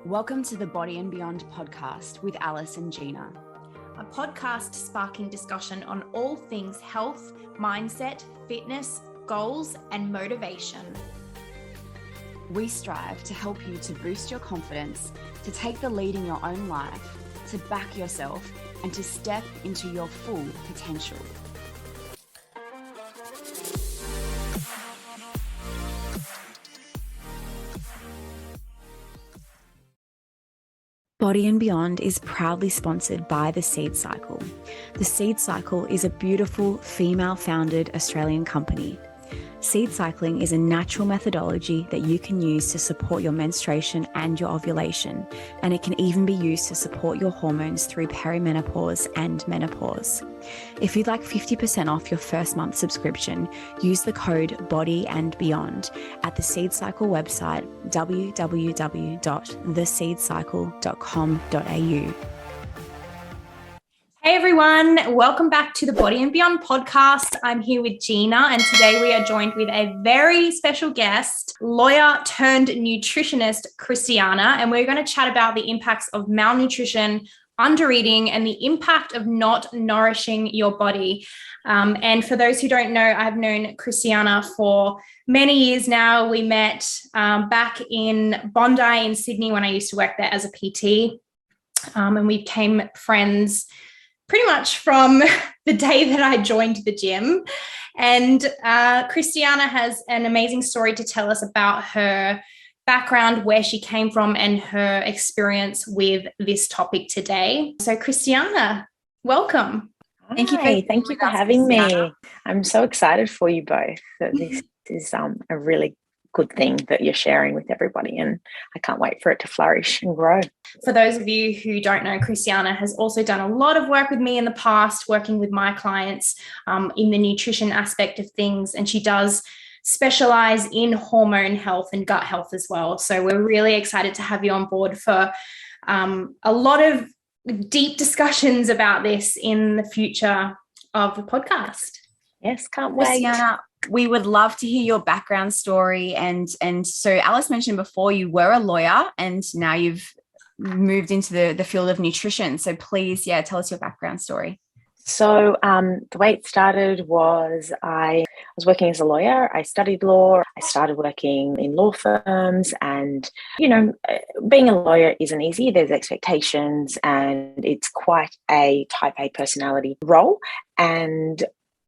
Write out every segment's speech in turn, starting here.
Welcome to the Body and Beyond podcast with Alice and Gina. A podcast sparking discussion on all things health, mindset, fitness, goals, and motivation. We strive to help you to boost your confidence, to take the lead in your own life, to back yourself, and to step into your full potential. Body and Beyond is proudly sponsored by The Seed Cycle. The Seed Cycle is a beautiful female-founded Australian company. Seed cycling is a natural methodology that you can use to support your menstruation and your ovulation, and it can even be used to support your hormones through perimenopause and menopause. If you'd like 50% off your first month subscription, use the code BODY and BEYOND at the Seed Cycle website www.theseedcycle.com.au. Hey everyone, welcome back to the Body and Beyond podcast. I'm here with Gina, and today we are joined with a very special guest, lawyer turned nutritionist, Christiana, and we're going to chat about the impacts of malnutrition, undereating, and the impact of not nourishing your body. And for those who don't know, I've known Christiana for many years now. We met back in Bondi in Sydney when I used to work there as a PT, and we became friends pretty much from the day that I joined the gym. And Christiana has an amazing story to tell us about her background, where she came from, and her experience with this topic today. So Christiana, welcome. Thank you for having me. I'm so excited for you both. That this is a really good thing that you're sharing with everybody, and I can't wait for it to flourish and grow. For those of you who don't know, Christiana has also done a lot of work with me in the past, working with my clients in the nutrition aspect of things, and she does specialize in hormone health and gut health as well. So we're really excited to have you on board for a lot of deep discussions about this in the future of the podcast. Yes, can't wait. Christiana, we would love to hear your background story. And so Alice mentioned before you were a lawyer and now you've moved into the field of nutrition. So please, tell us your background story. So the way it started was I was working as a lawyer. I studied law. I started working in law firms, and, being a lawyer isn't easy. There's expectations, and it's quite a type A personality role. And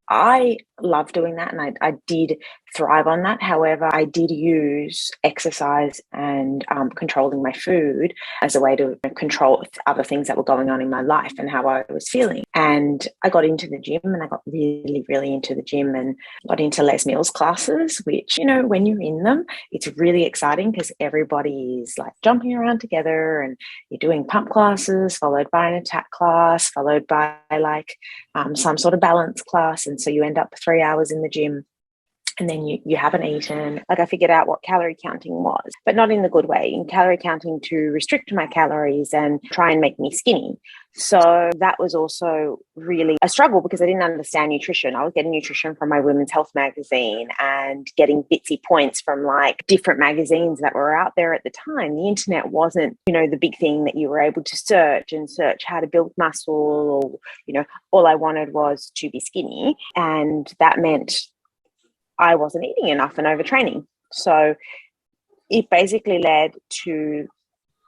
I love doing that, and I did thrive on that. However, I did use exercise and controlling my food as a way to control other things that were going on in my life and how I was feeling. And I got into the gym, and I got really, really into the gym, and got into Les Mills classes, which, when you're in them, it's really exciting because everybody is like jumping around together, and you're doing pump classes followed by an attack class, followed by some sort of balance class. And so you end up 3 hours in the gym, and then you haven't eaten. I figured out what calorie counting was, but not in the good way, in calorie counting to restrict my calories and try and make me skinny. So that was also really a struggle because I didn't understand nutrition. I was getting nutrition from my Women's Health magazine and getting bitsy points from different magazines that were out there at the time. The internet wasn't, the big thing that you were able to search how to build muscle, or, all I wanted was to be skinny. And that meant I wasn't eating enough and overtraining. So it basically led to,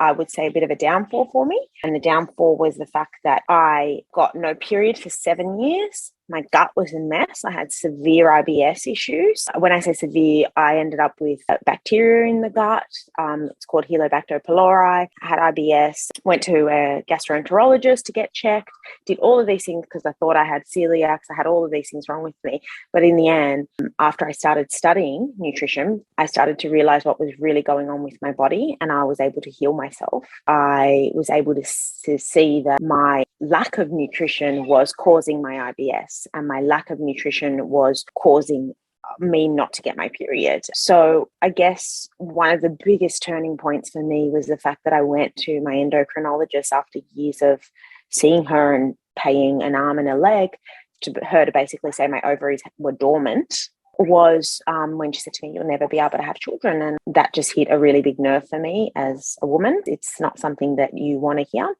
I would say, a bit of a downfall for me. And the downfall was the fact that I got no period for 7 years. My gut was a mess. I had severe IBS issues. When I say severe, I ended up with bacteria in the gut. It's called Helicobacter pylori. I had IBS, went to a gastroenterologist to get checked, did all of these things because I thought I had celiac. I had all of these things wrong with me. But in the end, after I started studying nutrition, I started to realize what was really going on with my body, and I was able to heal myself. I was able to see that my lack of nutrition was causing my IBS, and my lack of nutrition was causing me not to get my period. So I guess one of the biggest turning points for me was the fact that I went to my endocrinologist after years of seeing her and paying an arm and a leg to her to basically say my ovaries were dormant was when she said to me, "You'll never be able to have children." And that just hit a really big nerve for me as a woman. It's not something that you want to hear.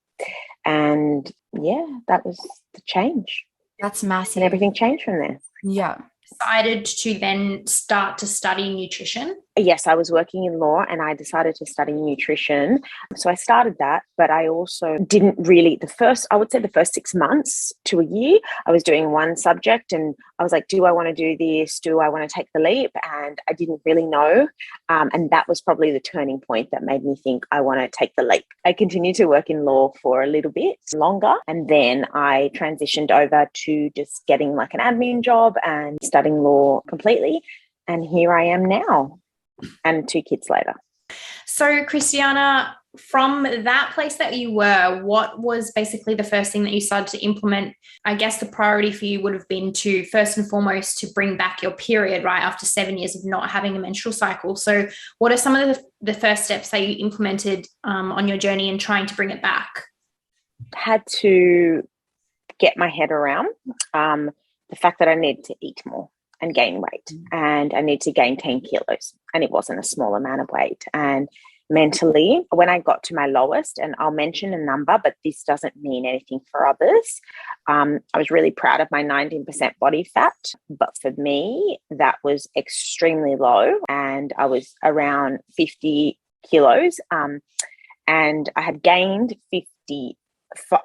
And yeah, that was the change. That's massive. And everything changed from there. Yeah. Decided to then start to study nutrition? Yes, I was working in law and I decided to study nutrition. So I started that, but I also didn't really, I would say the first 6 months to a year, I was doing one subject and I was like, do I want to do this? Do I want to take the leap? And I didn't really know. And that was probably the turning point that made me think I want to take the leap. I continued to work in law for a little bit longer. And then I transitioned over to just getting like an admin job and studying law completely. And here I am now. And 2 kids later. So, Christiana, from that place that you were, what was basically the first thing that you started to implement? I guess the priority for you would have been to, first and foremost, to bring back your period, right, after 7 years of not having a menstrual cycle. So what are some of the first steps that you implemented on your journey in trying to bring it back? Had to get my head around the fact that I needed to eat more and gain weight, and I need to gain 10 kilos, and it wasn't a small amount of weight. And mentally, when I got to my lowest, and I'll mention a number, but this doesn't mean anything for others, I was really proud of my 19% body fat, but for me that was extremely low, and I was around 50 kilos, and I had gained 50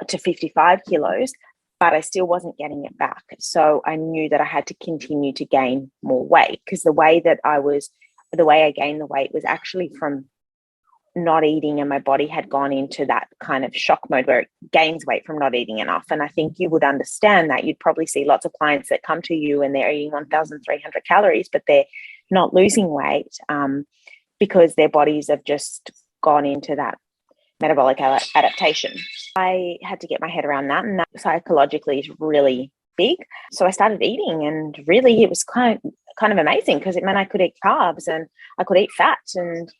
to 55 kilos, but I still wasn't getting it back. So I knew that I had to continue to gain more weight, because the way I gained the weight was actually from not eating, and my body had gone into that kind of shock mode where it gains weight from not eating enough. And I think you would understand that. You'd probably see lots of clients that come to you and they're eating 1,300 calories, but they're not losing weight because their bodies have just gone into that metabolic adaptation. I had to get my head around that, and that psychologically is really big. So I started eating, and really it was kind of amazing, because it meant I could eat carbs and I could eat fat. And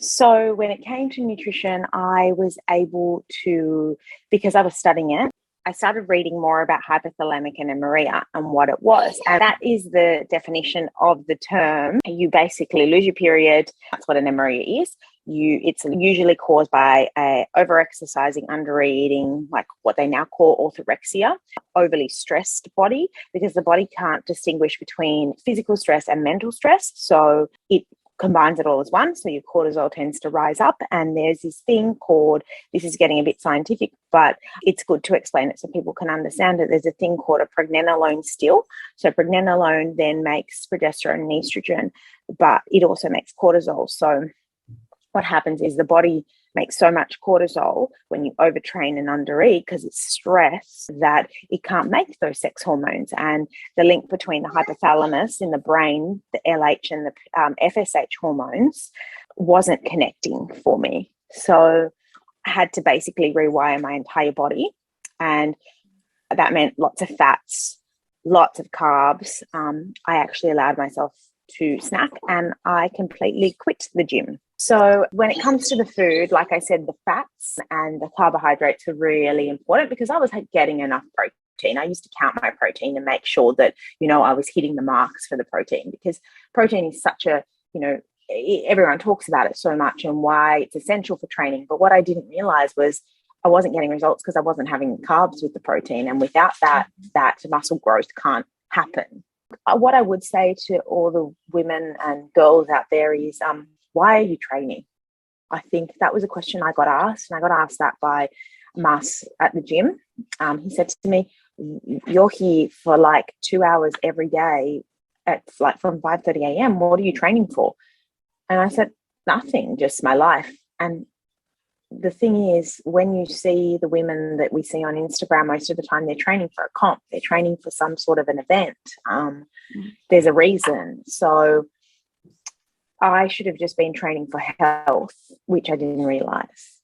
so when it came to nutrition, I was able to, because I was studying it, I started reading more about hypothalamic amenorrhea and what it was. And that is the definition of the term. You basically lose your period. That's what an amenorrhea is. It's usually caused by over-exercising, under-eating, like what they now call orthorexia, overly stressed body, because the body can't distinguish between physical stress and mental stress. So it combines it all as one. So your cortisol tends to rise up, and there's this thing called, this is getting a bit scientific, but it's good to explain it so people can understand it. There's a thing called a pregnenolone still. So pregnenolone then makes progesterone and estrogen, but it also makes cortisol. So what happens is the body makes so much cortisol when you overtrain and undereat, because it's stress, that it can't make those sex hormones. And the link between the hypothalamus in the brain, the LH and the FSH hormones, wasn't connecting for me. So I had to basically rewire my entire body, and that meant lots of fats, lots of carbs. I actually allowed myself to snack, and I completely quit the gym. So when it comes to the food, like I said, the fats and the carbohydrates are really important, because I was getting enough protein. I used to count my protein and make sure that, I was hitting the marks for the protein, because protein is such a, everyone talks about it so much and why it's essential for training. But what I didn't realize was I wasn't getting results because I wasn't having carbs with the protein. And without that muscle growth can't happen. What I would say to all the women and girls out there is, why are you training? I think that was a question I got asked, and I got asked that by Mas at the gym. He said to me, you're here for like 2 hours every day at like from 5:30 a.m. What are you training for? And I said, nothing, just my life. And the thing is, when you see the women that we see on Instagram, most of the time they're training for a comp, they're training for some sort of an event. There's a reason. So I should have just been training for health, which I didn't realize.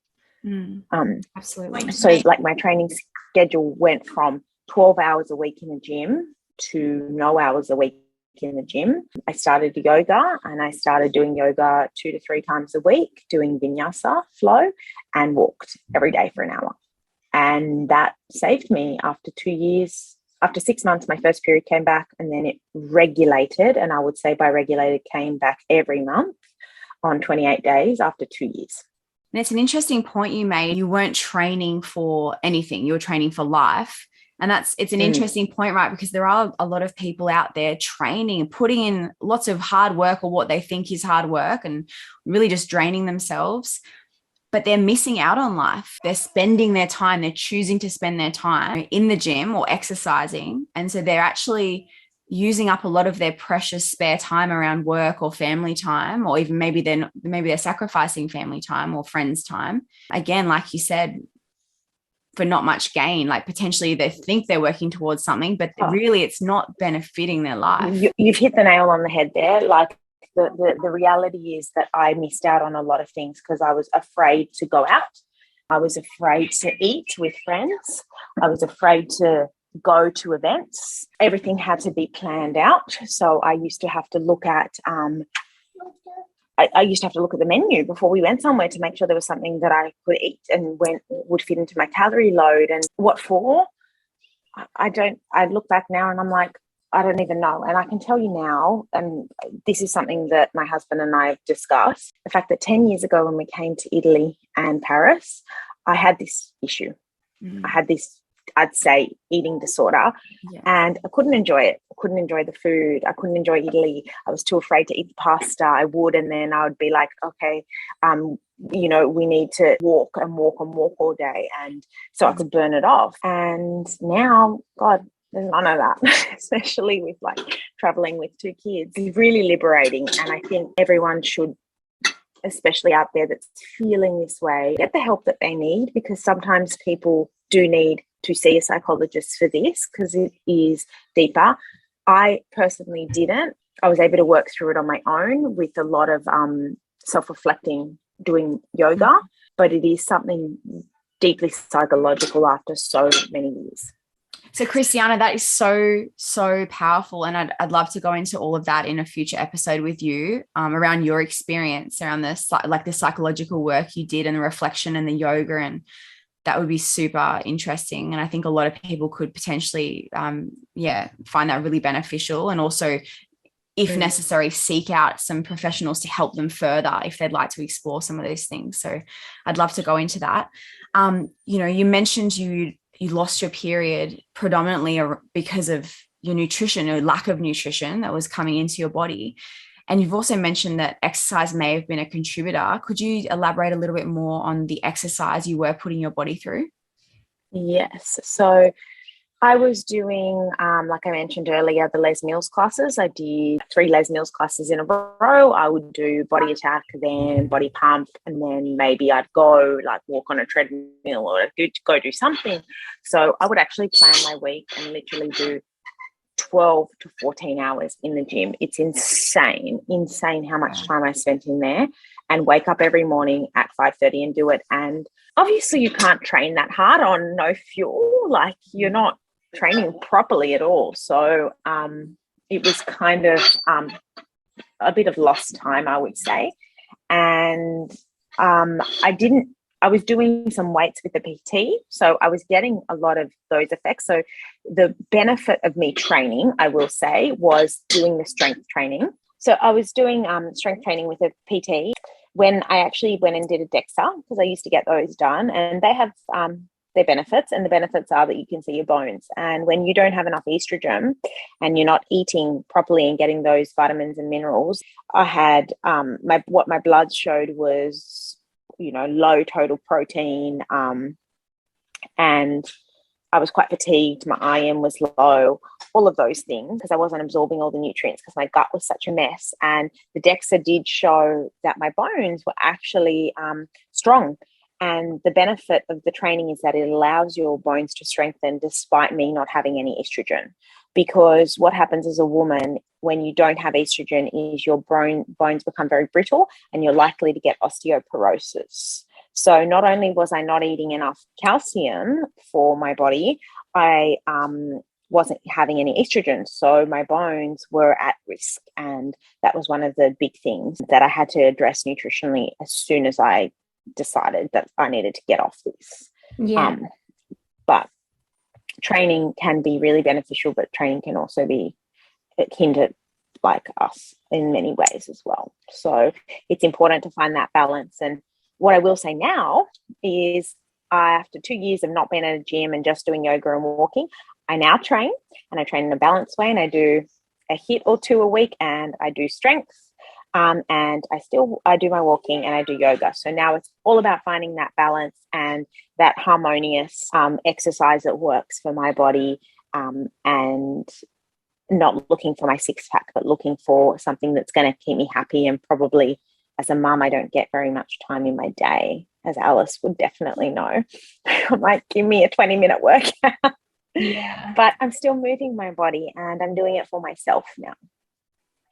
Absolutely. So like my training schedule went from 12 hours a week in the gym to no hours a week in the gym. I started yoga, and I started doing yoga 2 to 3 times a week, doing vinyasa flow, and walked every day for an hour. And that saved me. After 2 years, After 6 months, my first period came back, and then it regulated. And I would say by regulated, came back every month on 28 days after 2 years. And it's an interesting point you made. You weren't training for anything. You were training for life. And it's an interesting point, right? Because there are a lot of people out there training, putting in lots of hard work or what they think is hard work and really just draining themselves. But they're missing out on life. They're spending their time, they're choosing to spend their time in the gym or exercising. And so they're actually using up a lot of their precious spare time around work or family time, or even maybe they're sacrificing family time or friends' time. Again, like you said, for not much gain, like potentially they think they're working towards something, but really it's not benefiting their life. You've hit the nail on the head there. Like the reality is that I missed out on a lot of things because I was afraid to go out. I was afraid to eat with friends. I was afraid to go to events. Everything had to be planned out. So I used to have to look at I used to have to look at the menu before we went somewhere to make sure there was something that I could eat and would fit into my calorie load. And what for? I look back now and I'm like, I don't even know. And I can tell you now, and this is something that my husband and I have discussed, the fact that 10 years ago when we came to Italy and Paris, I had this issue. I had this, I'd say, eating disorder, and I couldn't enjoy it. I couldn't enjoy the food. I couldn't enjoy Italy. I was too afraid to eat the pasta. I would, and then I would be like, okay, we need to walk all day, and so I could burn it off. And now, God, there's none of that, especially with like traveling with 2 kids. It's really liberating, and I think everyone should, especially out there that's feeling this way, get the help that they need, because sometimes people do need to see a psychologist for this because it is deeper. I personally didn't. I was able to work through it on my own with a lot of self-reflecting, doing yoga, but it is something deeply psychological after so many years. So Christiana, that is so, so powerful. And I'd love to go into all of that in a future episode with you around your experience, around the psychological work you did and the reflection and the yoga, and that would be super interesting. And I think a lot of people could potentially, find that really beneficial, and also, if necessary, seek out some professionals to help them further if they'd like to explore some of those things. So I'd love to go into that. You mentioned you lost your period predominantly because of your nutrition or lack of nutrition that was coming into your body. And you've also mentioned that exercise may have been a contributor. Could you elaborate a little bit more on the exercise you were putting your body through? Yes. So I was doing, like I mentioned earlier, the Les Mills classes. I did 3 Les Mills classes in a row. I would do body attack, then body pump, and then maybe I'd go like walk on a treadmill or go do something. So I would actually plan my week and literally do 12 to 14 hours in the gym. It's insane how much time I spent in there, and wake up every morning at 5:30 and do it. And obviously you can't train that hard on no fuel. Like, you're not training properly at all. So it was kind of a bit of lost time, I would say. And I was doing some weights with the PT, so I was getting a lot of those effects. So the benefit of me training, I will say, was doing the strength training. So I was doing strength training with a PT when I actually went and did a DEXA, because I used to get those done, and they have their benefits, and the benefits are that you can see your bones. And when you don't have enough estrogen and you're not eating properly and getting those vitamins and minerals, I had what my blood showed was, low total protein, and I was quite fatigued. My IM was low, all of those things, because I wasn't absorbing all the nutrients because my gut was such a mess. And the DEXA did show that my bones were actually strong. And the benefit of the training is that it allows your bones to strengthen despite me not having any estrogen. Because what happens as a woman when you don't have estrogen is your bones become very brittle, and you're likely to get osteoporosis. So not only was I not eating enough calcium for my body, I wasn't having any estrogen. So my bones were at risk. And that was one of the big things that I had to address nutritionally as soon as I decided that I needed to get off this. Yeah. But training can be really beneficial, but training can also be hindered like us in many ways as well. So it's important to find that balance. And what I will say now is, after 2 years of not being at a gym and just doing yoga and walking, I now train, and I train in a balanced way, and I do a HIIT or two a week, and I do strength, and I do my walking and I do yoga. So now it's all about finding that balance and that harmonious exercise that works for my body, and not looking for my six pack, but looking for something that's going to keep me happy. And probably as a mum, I don't get very much time in my day, as Alice would definitely know. I'm like, give me a 20-minute workout. Yeah. But I'm still moving my body, and I'm doing it for myself now.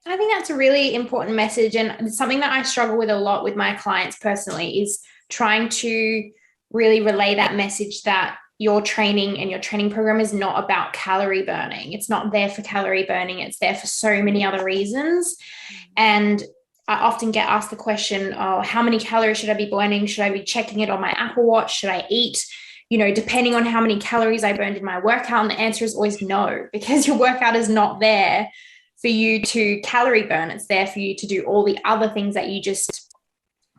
I think that's a really important message, and something that I struggle with a lot with my clients personally is trying to really relay that message that your training and your training program is not about calorie burning. It's not there for calorie burning. It's there for so many other reasons. And I often get asked the question, oh, how many calories should I be burning? Should I be checking it on my Apple Watch? Should I eat, depending on how many calories I burned in my workout? And the answer is always no, because your workout is not there for you to calorie burn. It's there for you to do all the other things that you just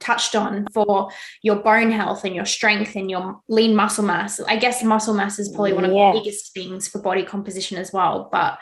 touched on for your bone health and your strength and your lean muscle mass. I guess muscle mass is probably one of the biggest things for body composition as well. But,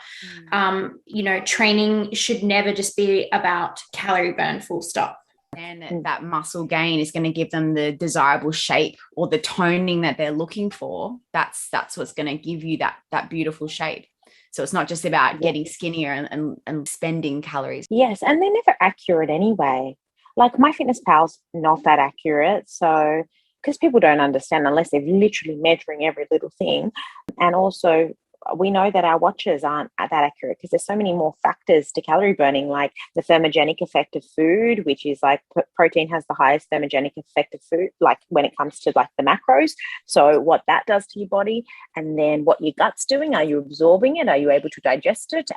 training should never just be about calorie burn, full stop. And that muscle gain is going to give them the desirable shape or the toning that they're looking for. That's what's going to give you that beautiful shape. So it's not just about getting skinnier and spending calories. Yes, and they're never accurate anyway. Like MyFitnessPal's not that accurate. So, because people don't understand unless they're literally measuring every little thing. And also, we know that our watches aren't that accurate because there's so many more factors to calorie burning, like the thermogenic effect of food, which is like protein has the highest thermogenic effect of food, like when it comes to like the macros. So what that does to your body, and then what your gut's doing. Are you absorbing it? Are you able to digest it?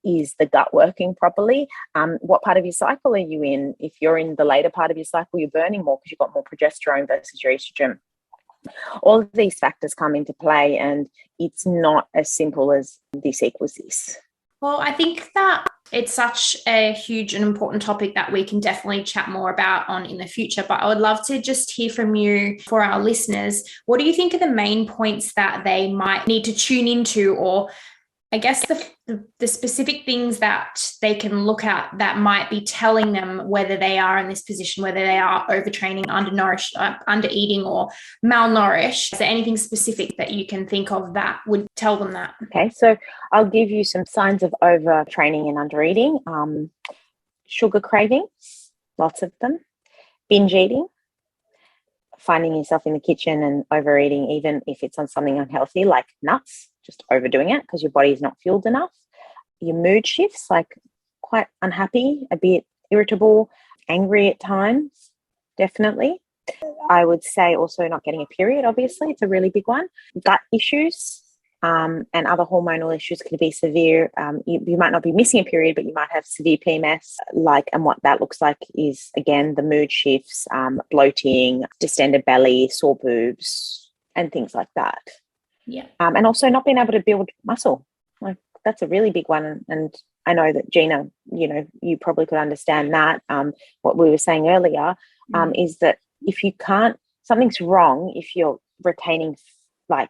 Is the gut working properly? What part of your cycle are you in? If you're in the later part of your cycle, you're burning more because you've got more progesterone versus your estrogen. All of these factors come into play, and it's not as simple as this equals this. Well, I think that it's such a huge and important topic that we can definitely chat more about in the future. But I would love to just hear from you for our listeners. What do you think are the main points that they might need to tune into, or I guess the specific things that they can look at that might be telling them whether they are in this position, whether they are overtraining, undernourished, undereating, or malnourished? Is there anything specific that you can think of that would tell them that? Okay, so I'll give you some signs of overtraining and undereating. Sugar cravings, lots of them. Binge eating, finding yourself in the kitchen and overeating, even if it's on something unhealthy like nuts, just overdoing it because your body is not fueled enough. Your mood shifts, like quite unhappy, a bit irritable, angry at times, definitely. I would say also not getting a period, obviously, it's a really big one. Gut issues and other hormonal issues can be severe. You might not be missing a period, but you might have severe PMS. And what that looks like is, again, the mood shifts, bloating, distended belly, sore boobs, and things like that. Yeah. And also not being able to build muscle. Like that's a really big one. And I know that Gina, you probably could understand that. What we were saying earlier is that if you can't, something's wrong if you're retaining like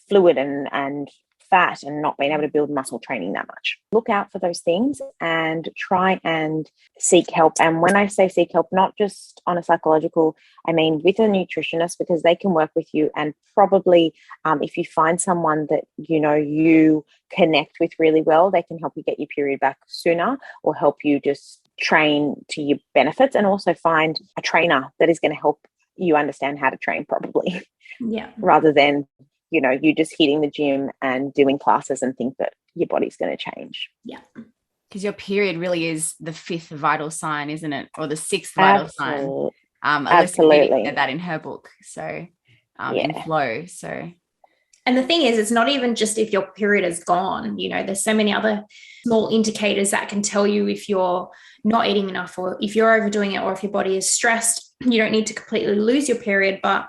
fluid and fat and not being able to build muscle training that much. Look out for those things and try and seek help. And when I say seek help, not just on a psychological, I mean with a nutritionist, because they can work with you. And probably if you find someone that you connect with really well, they can help you get your period back sooner or help you just train to your benefits, and also find a trainer that is going to help you understand how to train properly. Yeah. Rather than you just hitting the gym and doing classes and think that your body's going to change. Yeah. Because your period really is the fifth vital sign, isn't it? Or the sixth vital sign. Absolutely. Said that in her book. So in Flow. So. And the thing is, it's not even just if your period is gone. There's so many other small indicators that can tell you if you're not eating enough, or if you're overdoing it, or if your body is stressed. You don't need to completely lose your period, but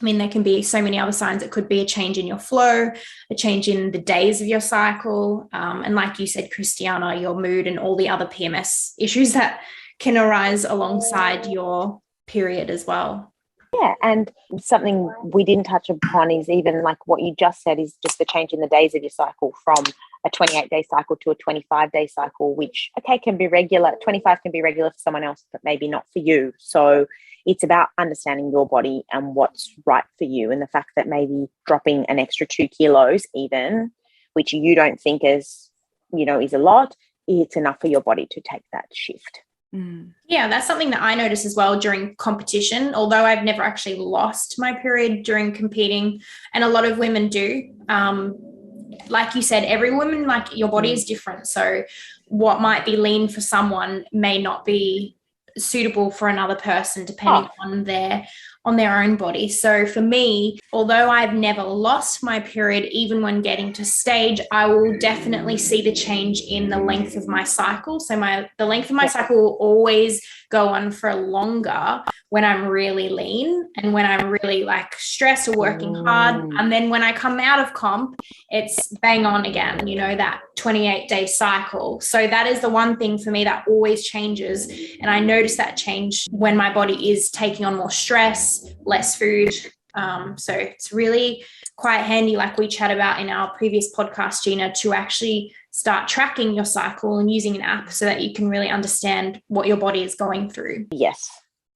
I mean, there can be so many other signs. It could be a change in your flow, a change in the days of your cycle. And like you said, Christiana, your mood and all the other PMS issues that can arise alongside your period as well. Yeah, and something we didn't touch upon is even like what you just said is just the change in the days of your cycle from a 28-day cycle to a 25-day cycle, which, okay, can be regular. 25 can be regular for someone else, but maybe not for you. So it's about understanding your body and what's right for you, and the fact that maybe dropping an extra 2 kilos even, which you don't think is a lot, it's enough for your body to take that shift. Yeah, that's something that I notice as well during competition, although I've never actually lost my period during competing, and a lot of women do. Like you said, every woman, like your body is different. So what might be lean for someone may not be suitable for another person, depending on their own body. So for me, although I've never lost my period, even when getting to stage, I will definitely see the change in the length of my cycle. So the length of my cycle will always go on for longer when I'm really lean and when I'm really like stressed or working hard. And then when I come out of comp, it's bang on again, that 28-day cycle. So that is the one thing for me that always changes. And I notice that change when my body is taking on more stress, less food. So it's really quite handy, like we chat about in our previous podcast, Gina, to actually start tracking your cycle and using an app so that you can really understand what your body is going through. Yes,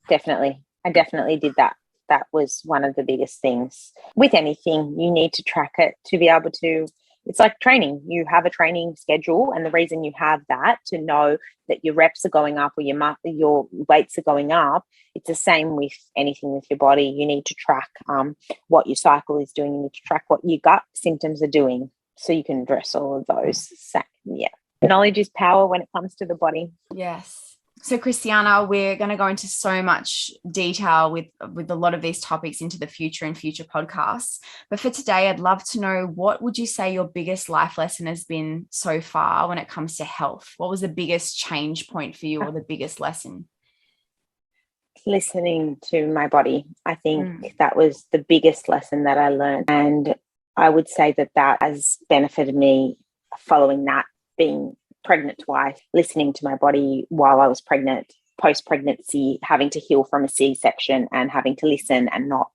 definitely. I definitely did that. That was one of the biggest things. With anything, you need to track it to be able to, it's like training. You have a training schedule, and the reason you have that to know that your reps are going up or your weights are going up. It's the same with anything with your body. You need to track what your cycle is doing. You need to track what your gut symptoms are doing so you can address all of those. So, yeah, knowledge is power when it comes to the body. Yes. So, Christiana, we're going to go into so much detail with a lot of these topics into the future and future podcasts. But for today, I'd love to know, what would you say your biggest life lesson has been so far when it comes to health? What was the biggest change point for you, or the biggest lesson? Listening to my body. I think that was the biggest lesson that I learned. And I would say that has benefited me following that, being pregnant twice, listening to my body while I was pregnant, post-pregnancy, having to heal from a C-section and having to listen and not,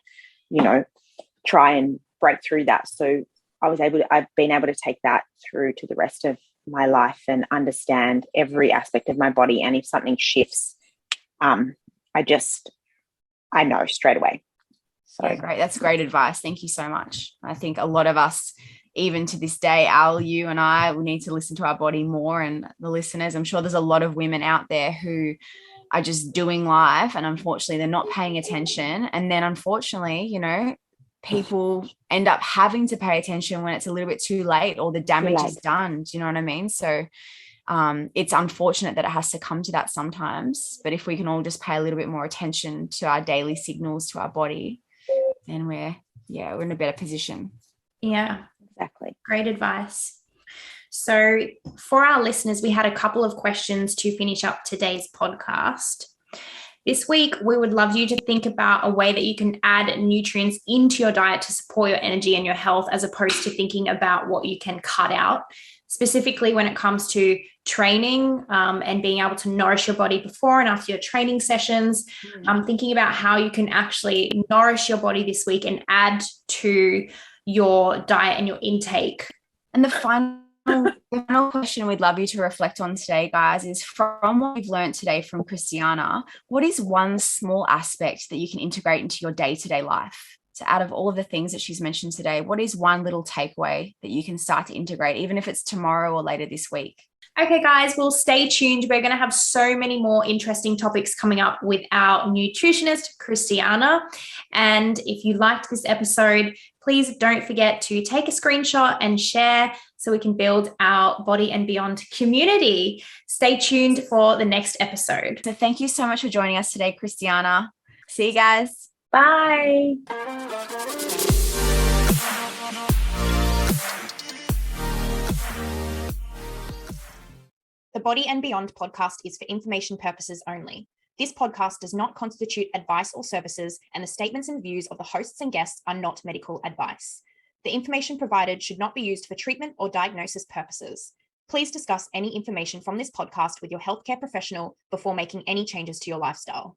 try and break through that. So I've been able to take that through to the rest of my life and understand every aspect of my body. And if something shifts, I know straight away. So yeah, great. That's great advice. Thank you so much. I think a lot of us, even to this day, you and I, we need to listen to our body more, and the listeners. I'm sure there's a lot of women out there who are just doing life, and unfortunately they're not paying attention. And then unfortunately, people end up having to pay attention when it's a little bit too late or the damage is done. Do you know what I mean? So it's unfortunate that it has to come to that sometimes, but if we can all just pay a little bit more attention to our daily signals to our body, then we're in a better position. Yeah, exactly. Great advice. So for our listeners, we had a couple of questions to finish up today's podcast. This week, we would love you to think about a way that you can add nutrients into your diet to support your energy and your health, as opposed to thinking about what you can cut out, specifically when it comes to training and being able to nourish your body before and after your training sessions. Thinking about how you can actually nourish your body this week and add to your diet and your intake. And the final question we'd love you to reflect on today, guys, is from what we've learned today from Christiana, what is one small aspect that you can integrate into your day-to-day life? So out of all of the things that she's mentioned today, what is one little takeaway that you can start to integrate, even if it's tomorrow or later this week? Okay, guys, well, stay tuned. We're going to have so many more interesting topics coming up with our nutritionist, Christiana. And if you liked this episode, please don't forget to take a screenshot and share so we can build our Body and Beyond community. Stay tuned for the next episode. So thank you so much for joining us today, Christiana. See you guys. Bye. The Body and Beyond podcast is for information purposes only. This podcast does not constitute advice or services, and the statements and views of the hosts and guests are not medical advice. The information provided should not be used for treatment or diagnosis purposes. Please discuss any information from this podcast with your healthcare professional before making any changes to your lifestyle.